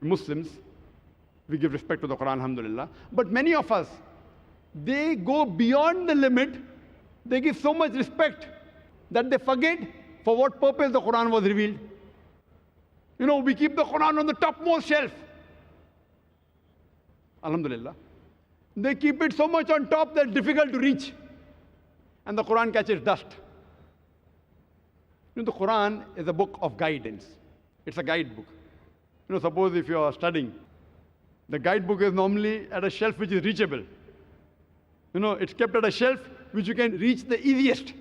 Muslims, we give respect to the Quran, alhamdulillah. But many of us, they go beyond the limit. They give so much respect that they forget for what purpose the Quran was revealed. We keep the Quran on the topmost shelf. Alhamdulillah. They keep it so much on top that it's difficult to reach. And the Quran catches dust. The Quran is a book of guidance. It's a guidebook. Suppose if you are studying, the guidebook is normally at a shelf which is reachable. It's kept at a shelf which you can reach the easiest.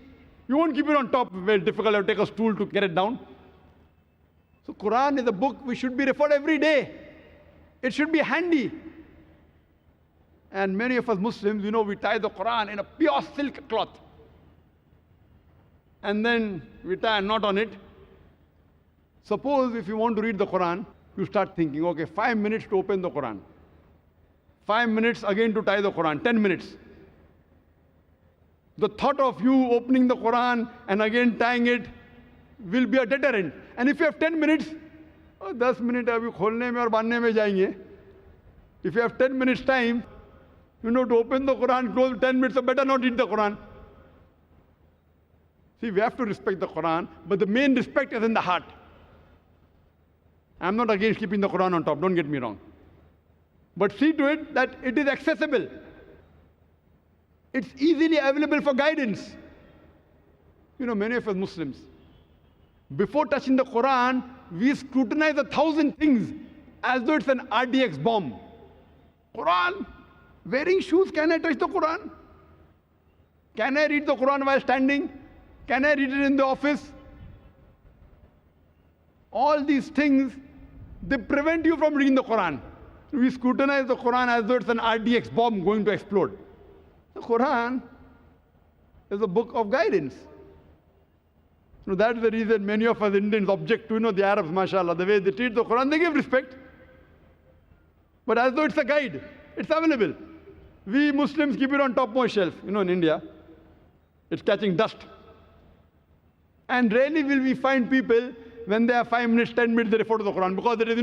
You won't keep it on top where it's difficult to take a stool to get it down. So Quran is a book which should be referred every day. It should be handy. And many of us Muslims, we tie the Quran in a pure silk cloth. And then we tie a knot on it. Suppose if you want to read the Quran, you start thinking, okay, 5 minutes to open the Quran. 5 minutes again to tie the Quran, 10 minutes. The thought of you opening the Quran and again tying it will be a deterrent. And if you have 10 minutes, 10 minutes abhi kholne mein aur bandhne mein jayenge. If you have 10 minutes time, to open the Quran, close 10 minutes, so better not read the Quran. See, we have to respect the Quran, but the main respect is in the heart. I'm not against keeping the Quran on top, don't get me wrong. But see to it that it is accessible. It's easily available for guidance. Many of us Muslims, before touching the Quran, we scrutinize 1,000 things as though it's an RDX bomb. Quran, wearing shoes, can I touch the Quran? Can I read the Quran while standing? Can I read it in the office? All these things, they prevent you from reading the Quran. We scrutinize the Quran as though it's an RDX bomb going to explode. The Quran is a book of guidance. That's the reason many of us Indians object to, the Arabs, mashallah, the way they treat the Quran, they give respect. But as though it's a guide, it's available. We Muslims keep it on topmost shelf. In India, it's catching dust. And rarely will we find people, when they have 5 minutes, 10 minutes, they refer to the Quran. Because there is,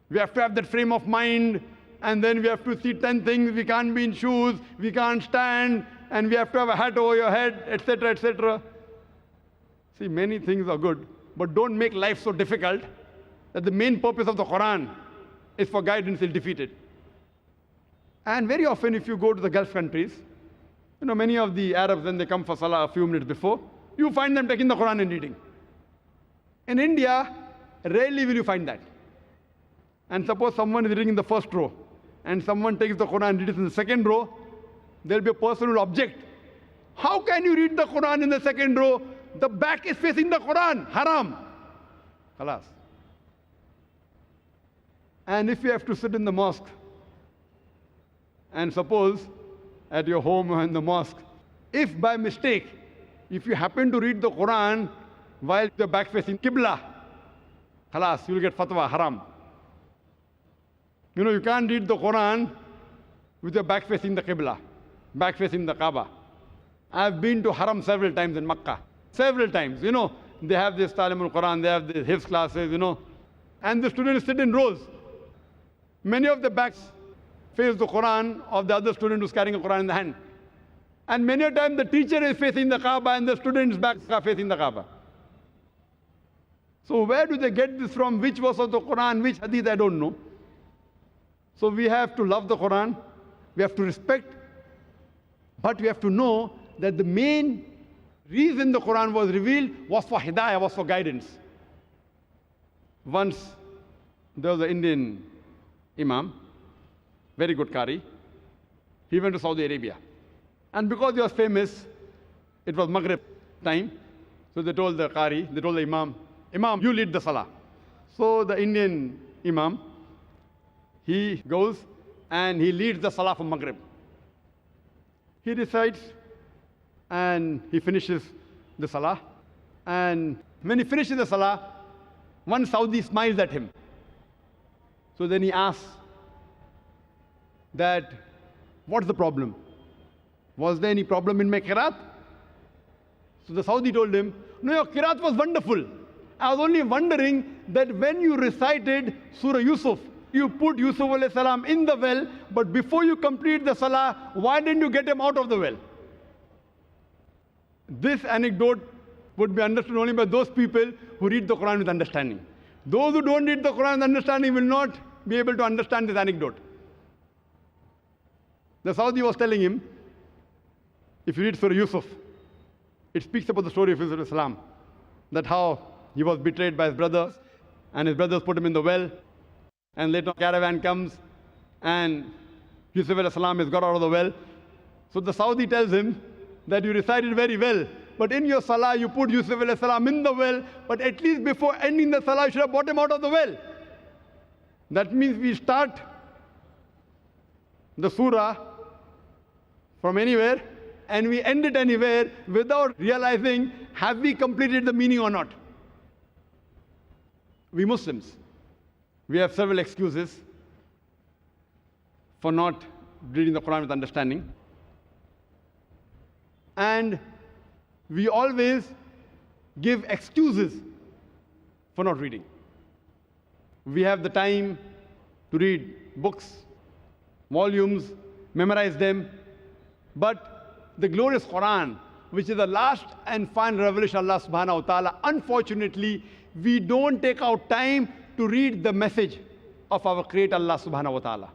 we have to have that frame of mind, and then we have to see 10 things. We can't be in shoes, we can't stand, and we have to have a hat over your head, etc., etc. See, many things are good, but don't make life so difficult that the main purpose of the Quran is for guidance, you'll defeat it. And very often, if you go to the Gulf countries, many of the Arabs, when they come for Salah a few minutes before, you find them taking the Quran and reading. In India, rarely will you find that. And suppose someone is reading in the first row, and someone takes the Quran and reads in the second row, there will be a person who will object. How can you read the Quran in the second row? The back is facing the Quran. Haram. Khalas. And if you have to sit in the mosque, and suppose at your home or in the mosque, if by mistake, if you happen to read the Quran while your back facing Qibla, khalas, you will get fatwa, haram. You can't read the Quran with your back facing the Qibla, back facing the Kaaba. I've been to Haram several times in Makkah. Several times. They have this Talim al-Quran, they have the Hifz classes, and the students sit in rows. Many of the backs face the Quran of the other student who's carrying a Quran in the hand. And many a time the teacher is facing the Kaaba and the students' backs are facing the Kaaba. So where do they get this from? Which verse of the Quran, which hadith, I don't know. So we have to love the Quran, we have to respect, but we have to know that the main reason the Quran was revealed was for hidayah, was for guidance. Once there was an Indian Imam, very good Qari. He went to Saudi Arabia. And because he was famous, it was Maghrib time. So they told the Qari, they told the Imam, Imam, you lead the Salah. So the Indian Imam, he goes and he leads the Salah for Maghrib. He recites and he finishes the Salah. And when he finishes the Salah, one Saudi smiles at him. So then he asks that, what's the problem? Was there any problem in my qiraat? So the Saudi told him, no, your qiraat was wonderful. I was only wondering that when you recited Surah Yusuf, you put Yusuf alayhi salam in the well, but before you complete the salah, why didn't you get him out of the well? This anecdote would be understood only by those people who read the Quran with understanding. Those who don't read the Quran with understanding will not be able to understand this anecdote. The Saudi was telling him, if you read Surah Yusuf, it speaks about the story of Yusuf alayhi salam, that how he was betrayed by his brothers, and his brothers put him in the well, and later a caravan comes, and Yusuf alayhi salam is got out of the well. So the Saudi tells him that you recited very well, but in your salah you put Yusuf alayhi salam in the well, but at least before ending the salah you should have brought him out of the well. That means we start the surah from anywhere, and we end it anywhere without realizing, have we completed the meaning or not? We Muslims, we have several excuses for not reading the Quran with understanding. And we always give excuses for not reading. We have the time to read books, volumes, memorize them, but the glorious Qur'an, which is the last and final revelation of Allah subhanahu wa ta'ala, unfortunately, we don't take out time to read the message of our Creator Allah subhanahu wa ta'ala.